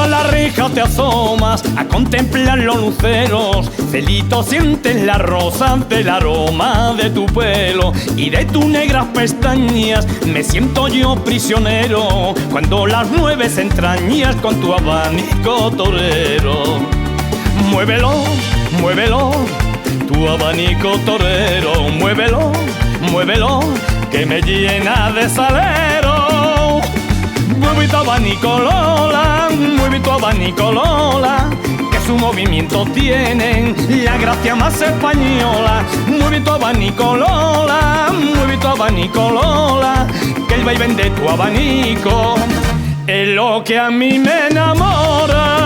a la reja te asomas a contemplar los luceros. Celito, sientes la rosa del aroma de tu pelo y de tus negras pestañas. Me siento yo prisionero cuando las mueves entrañas con tu abanico torero. Muévelo, muévelo, tu abanico torero. Muévelo, muévelo, que me llena de salero. Mueve tu abanico, Lola, mueve tu abanico, Lola, que su movimiento tienen la gracia más española. Mueve tu abanico, Lola, mueve tu abanico, Lola, que el vaivén de tu abanico es lo que a mí me enamora.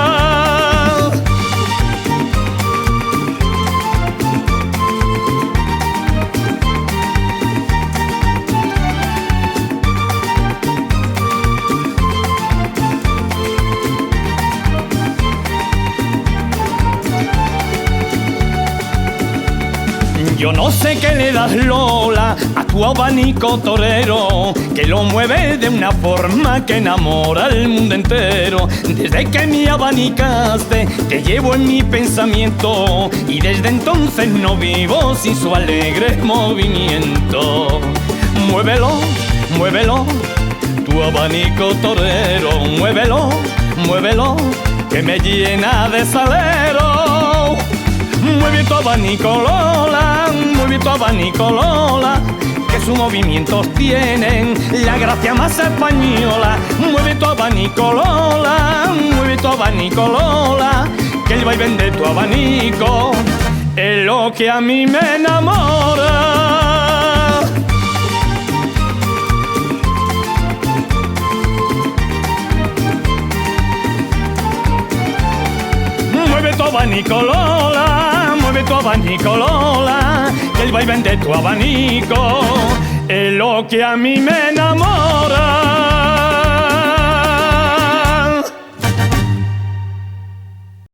Yo no sé qué le das, Lola, a tu abanico torero, que lo mueve de una forma que enamora al mundo entero. Desde que me abanicaste, te llevo en mi pensamiento, y desde entonces no vivo sin su alegre movimiento. Muévelo, muévelo, tu abanico torero. Muévelo, muévelo, que me llena de salero. Mueve tu abanico, Lola, mueve tu abanico, Lola, que sus movimientos tienen la gracia más española. Mueve tu abanico, Lola, mueve tu abanico, Lola, que el vaivén de tu abanico es lo que a mí me enamora. Mueve tu abanico, Lola, mueve tu abanico, Lola, que el vaivén de tu abanico es lo que a mí me enamora.